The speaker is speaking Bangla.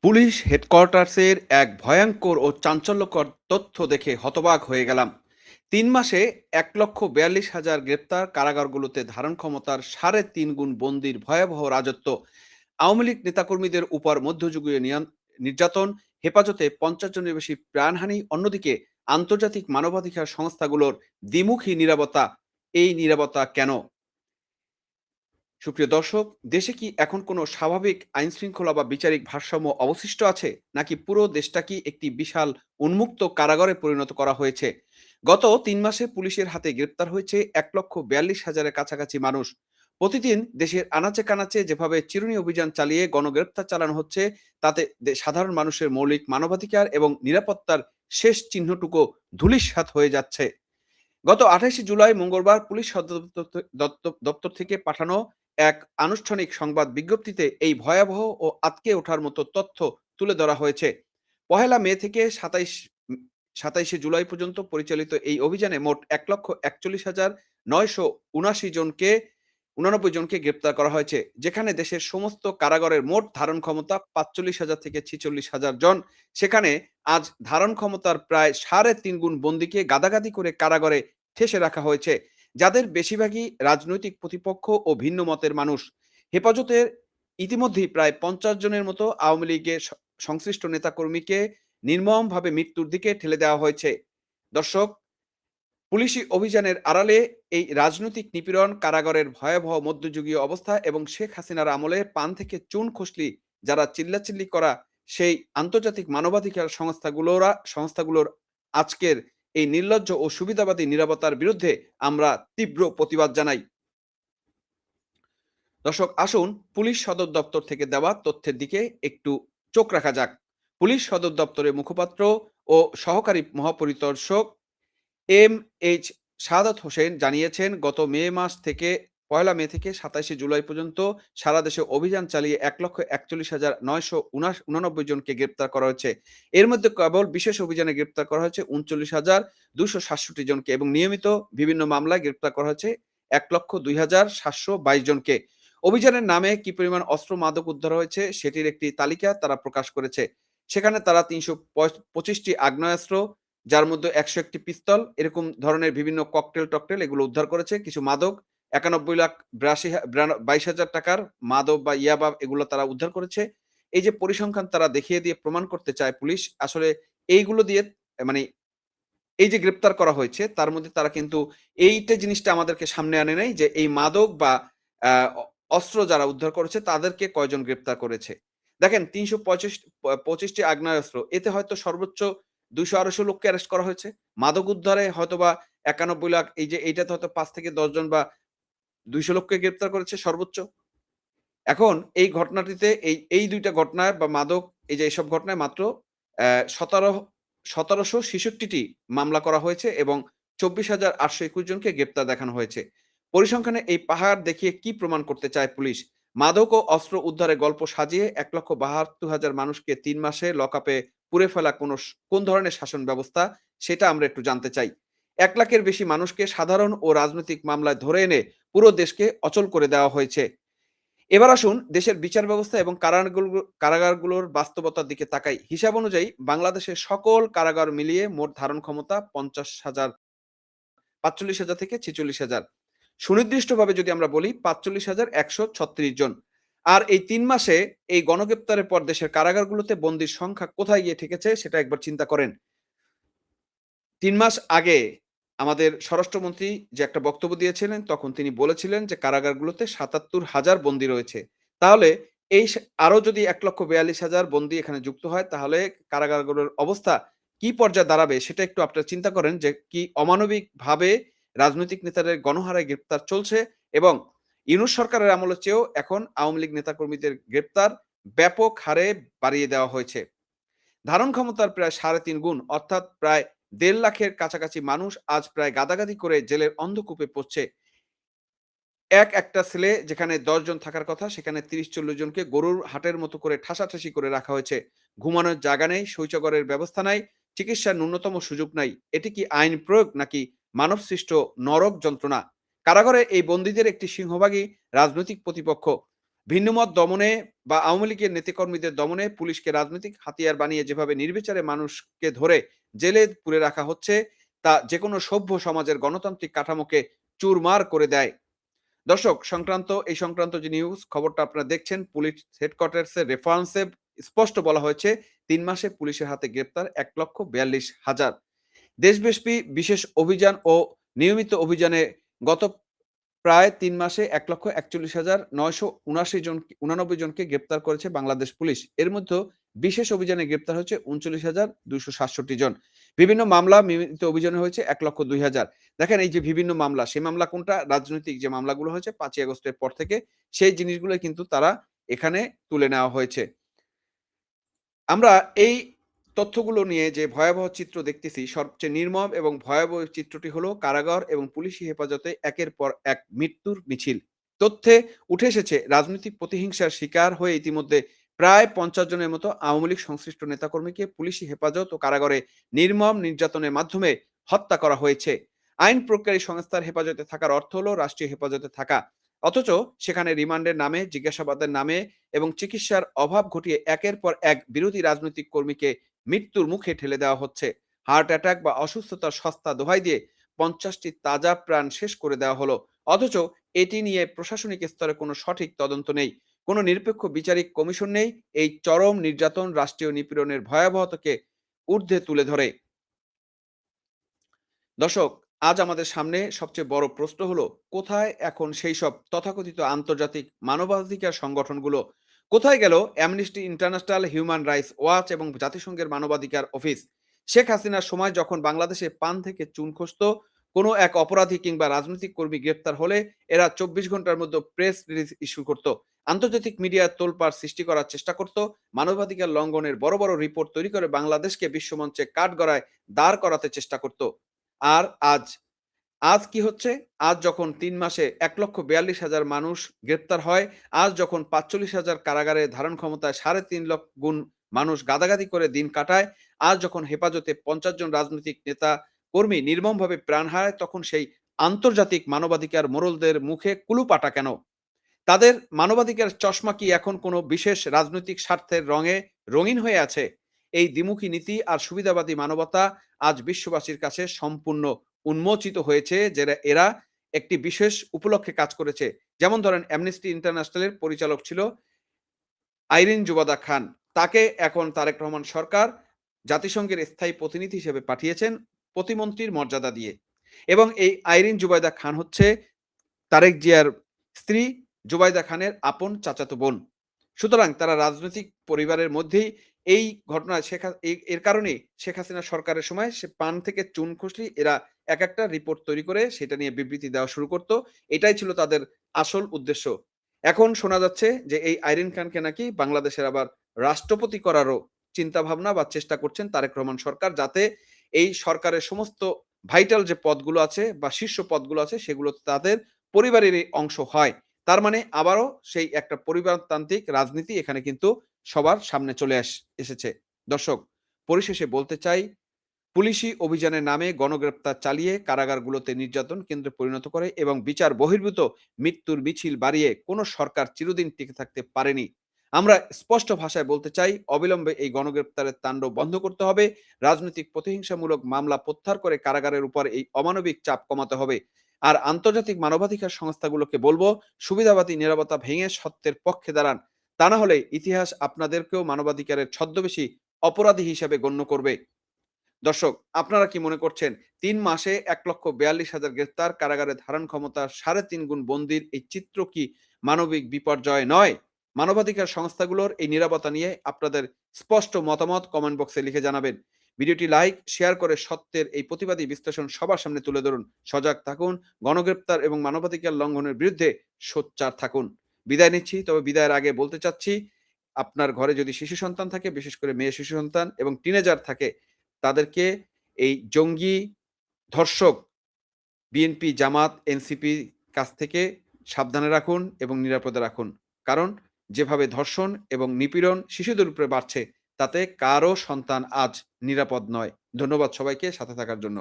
পুলিশ হেডকোয়ার্টার্সের এক ভয়ঙ্কর ও চাঞ্চল্যকর তথ্য দেখে হতবাক হয়ে গেলাম। ৩ মাসে ১,৪২,০০০ গ্রেপ্তার, কারাগারগুলোতে ধারণ ক্ষমতার ৩.৫ গুণ বন্দির ভয়াবহ রাজত্ব, আওয়ামী লীগ নেতাকর্মীদের উপর মধ্যযুগীয় নির্যাতন, হেফাজতে ৫০ জনের বেশি প্রাণহানি, অন্যদিকে আন্তর্জাতিক মানবাধিকার সংস্থাগুলোর দ্বিমুখী নীরবতা। এই নীরবতা কেন? সুপ্রিয় দর্শক, দেশে কি এখন কোনো স্বাভাবিক আইনশৃঙ্খলা বা বিচারিক ভারসাম্য অবশিষ্ট আছে? নাকি পুরো দেশটা কি একটি বিশাল উন্মুক্ত কারাগারে পরিণত করা হয়েছে? গত ৩ মাসে পুলিশের হাতে গ্রেপ্তার হয়েছে ১,৪২,০০০-এর কাছাকাছি মানুষ। প্রতিদিন দেশের আনাচে কানাচে যেভাবে চিরুনি অভিযান চালিয়ে গণগ্রেপ্তার চালানো হচ্ছে, তাতে সাধারণ মানুষের মৌলিক মানবাধিকার এবং নিরাপত্তার শেষ চিহ্নটুকু ধূলিসাৎ হয়ে যাচ্ছে। গত ২৮শে জুলাই মঙ্গলবার পুলিশ সদর দপ্তর থেকে পাঠানো এক আনুষ্ঠানিক সংবাদ বিজ্ঞপ্তিতে এই ভয়াবহ ও আঁতকে ওঠার মতো তথ্য তুলে ধরা হয়েছে। ১লা মে থেকে ২৭শে জুলাই পর্যন্ত পরিচালিত এই অভিযানে মোট ১,৪১,৯৭৯ জনকে গ্রেপ্তার করা হয়েছে, যেখানে দেশের সমস্ত কারাগারের মোট ধারণ ক্ষমতা ৪৫,০০০ থেকে ৪৬,০০০ জন। সেখানে আজ ধারণ ক্ষমতার প্রায় ৩.৫ গুণ বন্দীকে গাদাগাদি করে কারাগারে ঠেসে রাখা হয়েছে, যাদের বেশিরভাগই রাজনৈতিক প্রতিপক্ষ ও ভিন্ন মতের মানুষ। হেফাজতের ইতিমধ্যেই প্রায় ৫০ জনের মতো আওয়ামী লীগের সংশ্লিষ্ট নেতাকর্মীকে নির্মমভাবে মৃত্যুর দিকে ঠেলে দেওয়া হয়েছে। দর্শক, পুলিশি অভিযানের আড়ালে এই রাজনৈতিক নিপীড়ন, কারাগারের ভয়াবহ মধ্যযুগীয় অবস্থা এবং শেখ হাসিনার আমলে পান থেকে চুন খসলি যারা চিল্লাচিল্লি করা সেই আন্তর্জাতিক মানবাধিকার সংস্থাগুলোর আজকের এই নির্লজ্জ ও সুবিধাবাদী নীরবতার বিরুদ্ধে আমরা তীব্র প্রতিবাদ জানাই। দর্শক, আসুন পুলিশ সদর দপ্তর থেকে দেওয়া তথ্যের দিকে একটু চোখ রাখা যাক। পুলিশ সদর দপ্তরের মুখপাত্র ও সহকারী মহাপরিদর্শক এম.এইচ. সাহাদাত হোসেন জানিয়েছেন, গত ১লা মে থেকে ২৭শে জুলাই পর্যন্ত সারা দেশে অভিযান চালিয়ে ১,৪১,৯৮৯ জনকে গ্রেপ্তার করা হয়েছে। এর মধ্যে কেবল বিশেষ অভিযানে গ্রেপ্তার করা হয়েছে ৩৯,২৬৭ জনকে এবং নিয়মিত বিভিন্ন মামলায় গ্রেপ্তার করা হয়েছে ১,০২,৭২২ জনকে। অভিযানের নামে কি পরিমাণ অস্ত্র মাদক উদ্ধার হয়েছে সেটির একটি তালিকা তারা প্রকাশ করেছে। সেখানে তারা ৩২৫টি আগ্নেয়াস্ত্র, যার মধ্যে ১০১টি পিস্তল, এরকম ধরনের বিভিন্ন ককটেল এগুলো উদ্ধার করেছে। কিছু মাদক, ৯১,৮২,০০০ টাকার মাদক বা ইয়াবা, এগুলো তারা উদ্ধার করেছে। এই যে পরিসংখ্যান তারা দেখিয়ে দিয়ে প্রমাণ করতে চায় পুলিশ, আসলে এইগুলো দিয়ে মানে এই যে গ্রেপ্তার করা হয়েছে তার মধ্যে তারা কিন্তু এইটা জিনিসটা আমাদেরকে সামনে আনে নাই যে এই মাদক বা আ অ অস্ত্র যারা উদ্ধার করেছে তাদেরকে কয়জন গ্রেপ্তার করেছে। দেখেন, ৩২৫ টি আগ্নেয়াস্ত্র, এতে হয়তো সর্বোচ্চ ২০০-২৫০ লোককে অ্যারেস্ট করা হয়েছে। মাদক উদ্ধারে হয়তোবা ৯১ লাখ, এই যে এইটাতে হয়তো ৫ থেকে ১০ জন বা ২০০ লোককে গ্রেপ্তার করেছে সর্বোচ্চ। এখন এই ঘটনাটিতে এই ২ টা ঘটনায় বা মাদক, এই যে এসব ঘটনায় মাত্র অ্যা ১৭৬৬ টি মামলা করা হয়েছে এবং ২৪,৮২১ জনকে গ্রেপ্তার দেখানো হয়েছে। পরিসংখ্যানে এই পাহাড় দেখিয়ে কি প্রমাণ করতে চায় পুলিশ? মাদক ও অস্ত্র উদ্ধারের গল্প সাজিয়ে ১,৭২,০০০ মানুষকে ৩ মাসে লকআপে পুরে ফেলা কোন ধরনের শাসন ব্যবস্থা, সেটা আমরা একটু জানতে চাই। ১ লাখের বেশি মানুষকে সাধারণ ও রাজনৈতিক মামলায় ধরে এনে পুরো দেশকে অচল করে দেওয়া হয়েছে। এবার আসুন দেশের বিচার ব্যবস্থা এবং কারাগারগুলোর বাস্তবতার দিকে তাকাই। হিসাব অনুযায়ী বাংলাদেশের সকল কারাগার মিলিয়ে মোট ধারণ ক্ষমতা ৪৫,০০০ থেকে ৪৬,০০০। সুনির্দিষ্টভাবে যদি আমরা বলি ৪৫,১৩৬ জন। আর এই ৩ মাসে এই গণগ্রেপ্তারের পর দেশের কারাগারগুলোতে বন্দির সংখ্যা কোথায় গিয়ে ঠেকেছে সেটা একবার চিন্তা করেন। ৩ মাস আগে আমাদের স্বরাষ্ট্রমন্ত্রী যে একটা বক্তব্য দিয়েছিলেন, তখন তিনি বলেছিলেন যে কারাগারগুলোতে ৭৭,০০০ বন্দী রয়েছে। তাহলে এই আরো যদি ১,৪২,০০০ বন্দী এখানে যুক্ত হয়, তাহলে কারাগারগুলোর অবস্থা কি পর্যায়ে দাঁড়াবে সেটা একটু আপনারা চিন্তা করেন যে কি অমানবিকভাবে রাজনৈতিক নেতাদের গণহারে গ্রেপ্তার চলছে এবং ইউনূস সরকারের আমলের চেয়েও এখন আওয়ামী লীগ নেতাকর্মীদের গ্রেপ্তার ব্যাপক হারে বাড়িয়ে দেওয়া হয়েছে। ধারণ ক্ষমতার প্রায় ৩.৫ গুণ, অর্থাৎ প্রায় ১.৫ লাখের কাছাকাছি মানুষ আজ প্রায় গাদাগাদি করে জেলের অন্ধকূপে পড়ছে। একটা সেলে যেখানে ১০ জন থাকার কথা, সেখানে ৩০-৪০ জনকে গরুর হাটের মতো করে ঠাসাঠাসি করে রাখা হয়েছে। ঘুমানোর জায়গা নেই, শৌচাগারের ব্যবস্থা নাই, চিকিৎসার ন্যূনতম সুযোগ নাই। এটি কি আইন প্রয়োগ নাকি মানবসৃষ্ট নরক যন্ত্রণা? কারাগারে এই বন্দীদের একটি সিংহভাগই রাজনৈতিক প্রতিপক্ষ। ভিন্নমত দমনে বা আওয়ামী লীগের নেতাকর্মীদের দমনে পুলিশকে রাজনৈতিক হাতিয়ার বানিয়ে যেভাবে নির্বিচারে মানুষকে ধরে জেলে পুরে রাখা হচ্ছে, তা যেকোনো সভ্য সমাজের গণতান্ত্রিক কাঠামোকে চুরমার করে দেয়। দর্শক, এই সংক্রান্ত যে নিউজ খবরটা আপনারা দেখছেন, পুলিশ হেডকোয়ার্টার্সের রেফারেন্সে স্পষ্ট বলা হয়েছে ৩ মাসে পুলিশের হাতে গ্রেপ্তার ১,৪২,০০০। দেশব্যাপী বিশেষ অভিযান ও নিয়মিত অভিযানে গত প্রায় ৩ মাসে ১,৪১,৯৭৯ জনকে গ্রেপ্তার করেছে বাংলাদেশ পুলিশ। এর মধ্যে বিশেষ অভিযানে গ্রেপ্তার হয়েছে ৩৯,২৬৭ জন। বিভিন্ন মামলা নিয়মিত অভিযানে হয়েছে ১,০২,০০০। দেখেন এই যে বিভিন্ন মামলা, সেই মামলা কোনটা? রাজনৈতিক যে মামলাগুলো হয়েছে ৫ই আগস্টের পর থেকে, সেই জিনিসগুলো কিন্তু তারা এখানে তুলে নেওয়া হয়েছে। আমরা এই তথ্যগুলো নিয়ে যে ভয়াবহ চিত্র দেখতেছি, সবচেয়ে নির্মম এবং ভয়াবহ চিত্রটি হলো কারাগার এবং পুলিশি হেফাজতে একের পর এক মৃত্যুর মিছিল। তথ্যে উঠে এসেছে রাজনৈতিক প্রতিহিংসার শিকার হয়ে ইতিমধ্যে প্রায় ৫০ জনের মতো আওয়ামী লীগ সংশ্লিষ্ট নেতাকর্মীকে পুলিশি হেফাজত ও কারাগারে নির্মম নির্যাতনের মাধ্যমে হত্যা করা হয়েছে। আইন প্রজ্ঞারী সংস্থার হেফাজতে থাকার অর্থ হলো রাষ্ট্রীয় হেফাজতে থাকা। অথচ সেখানে রিমান্ডের নামে, জিজ্ঞাসাবাদের নামে এবং চিকিৎসার অভাব ঘটিয়ে একের পর এক বিরোধী রাজনৈতিক কর্মীকে মৃত্যুর মুখে ঠেলে দেওয়া হচ্ছে। হার্ট অ্যাটাক বা অসুস্থতার সস্তা দোহাই দিয়ে ৫০টি তাজা প্রাণ শেষ করে দেওয়া হলো। অথচ এটি নিয়ে প্রশাসনিক স্তরে কোনো সঠিক তদন্ত নেই। কোনো নিরপেক্ষ বিচারিক কমিশন নেই। এই চরম নির্যাতন রাষ্ট্রীয় নিপীড়নের ভয়াবহতাকে ঊর্ধ্বে তুলে ধরে। দর্শক, আজ আমাদের সামনে সবচেয়ে বড় প্রশ্ন হলো, কোথায় এখন সেই সব তথাকথিত আন্তর্জাতিক মানবাধিকার সংগঠনগুলো? কোথায় গেল amnesty international, human rights watch এবং জাতিসংঘের মানবাধিকার অফিস? শেখ হাসিনার সময় যখন বাংলাদেশে পান থেকে চুন খসত, কোনো এক অপরাধী কিংবা রাজনৈতিক কর্মী গ্রেপ্তার হলে এরা ২৪ ঘন্টার মধ্যে প্রেস রিলিজ ইস্যু করত। আন্তর্জাতিক মিডিয়ার তোলপাড় সৃষ্টি করার চেষ্টা করত। মানবাধিকার লঙ্ঘনের বড় বড় রিপোর্ট তৈরি করে বাংলাদেশকে বিশ্বমঞ্চে কাঠগড়ায় দাঁড় করাতে চেষ্টা করত। আর আজ, আজ কি হচ্ছে? আজ যখন ৩ মাসে ১,৪২,০০০ মানুষ গ্রেপ্তার হয়, আজ যখন ৪৫,০০০ কারাগারে ধারণ ক্ষমতায় ৩.৫ লাখ গুণ মানুষ গাদাগাদি করে দিন কাটায়, আজ যখন হেফাজতে ৫০ জন রাজনৈতিক নেতা কর্মী নির্মমভাবে প্রাণ হারায়, তখন সেই আন্তর্জাতিক মানবাধিকার মোড়লদের মুখে কুলুপাটা কেন? তাদের মানবাধিকার চশমা কি এখন কোনো বিশেষ রাজনৈতিক স্বার্থের রঙে রঙিন হয়ে আছে? এই দ্বিমুখী নীতি আর সুবিধাবাদী মানবতা আজ বিশ্ববাসীর কাছে সম্পূর্ণ উন্মোচিত হয়েছে, যে এরা একটি বিশেষ উপলক্ষে কাজ করেছে। যেমন ধরেন, অ্যামনেস্টি ইন্টারন্যাশনালের পরিচালক ছিল আইরিন জুবাদা খান। তাকে এখন তারেক রহমান সরকার জাতিসংঘের স্থায়ী প্রতিনিধি হিসেবে পাঠিয়েছেন প্রতিমন্ত্রীর মর্যাদা দিয়ে। এবং এই আইরিন জুবাইদা খান হচ্ছে তারেক জিয়ার স্ত্রী জুবাইদা খানের আপন চাচাতো বোন। সুতরাং তারা রাজনৈতিক পরিবারের মধ্যেই এই ঘটনায় এর কারণেই শেখ হাসিনা সরকারের সময় সে পান থেকে চুন খসলেই এরা একটা রিপোর্ট তৈরি করে সেটা নিয়ে বিবৃতি দেওয়া শুরু করত। এটাই ছিল তাদের আসল উদ্দেশ্য। এখন শোনা যাচ্ছে যে এই আইরিন খানকে নাকি বাংলাদেশের আবার রাষ্ট্রপতি করারও চিন্তাভাবনা বা চেষ্টা করছেন তারেক রহমান সরকার, যাতে এই সরকারের সমস্ত ভাইটাল যে পদগুলো আছে বা শীর্ষ পদগুলো আছে সেগুলো তাদের পরিবারেরই অংশ হয়। তার মানে আবারও সেই একটা পরিবারতান্ত্রিক রাজনীতি এখানে কিন্তু সবার সামনে চলে এসেছে। দর্শক, পরিশেষে বলতে চাই, পুলিশি অভিযানের নামে গণগ্রেপ্তার চালিয়ে কারাগারগুলোতে নির্যাতন কেন্দ্রে পরিণত করে এবং বিচার বহির্ভূত মৃত্যুর মিছিল বাড়িয়ে কোনো সরকার চিরদিন টিকে থাকতে পারেনি। আমরা স্পষ্ট ভাষায় বলতে চাই, অবিলম্বে এই গণগ্রেপ্তারের তাণ্ডব বন্ধ করতে হবে। রাজনৈতিক প্রতিহিংসামূলক মামলা প্রত্যাহার করে কারাগারের উপর এই অমানবিক চাপ কমাতে হবে। আর আন্তর্জাতিক মানবাধিকার সংস্থাগুলোকে বলবো, সুবিধাবাদী নীরবতা ভেঙে সত্যের পক্ষে দাঁড়ান। তা না হলে ইতিহাস আপনাদেরকেও মানবাধিকারের ছদ্মবেশী অপরাধী হিসেবে গণ্য করবে। দর্শক, আপনারা কি মনে করছেন ৩ মাসে ১,৪২,০০০ গ্রেফতার, কারাগারে ধারণ ক্ষমতা ৩.৫ গুণ বন্দির এই চিত্র কি মানবিক বিপর্যয় নয়? মানবাধিকার সংস্থাগুলোর এই নীরবতা নিয়ে আপনাদের স্পষ্ট মতামত কমেন্ট বক্সে লিখে জানাবেন। ভিডিওটি লাইক, শেয়ার করে সত্যের এই প্রতিবাদী বিশ্লেষণ সবার সামনে তুলে ধরুন। সজাগ থাকুন, গণগ্রেপ্তার এবং মানবাধিকার লঙ্ঘনের বিরুদ্ধে সোচ্চার থাকুন। বিদায় নিচ্ছি, তবে বিদায়ের আগে বলতে চাচ্ছি, আপনার ঘরে যদি শিশু সন্তান থাকে, বিশেষ করে মেয়ে শিশু সন্তান এবং টিনেজার থাকে, তাদেরকে এই জঙ্গি, ধর্ষক, বিএনপি, জামাত, এনসিপি কাছ থেকে সাবধানে রাখুন এবং নিরাপদে রাখুন। কারণ যেভাবে ধর্ষণ এবং নিপীড়ন শিশুদের উপরে বাড়ছে, তাতে কারো সন্তান আজ নিরাপদ নয়। ধন্যবাদ সবাইকে সাথে থাকার জন্য।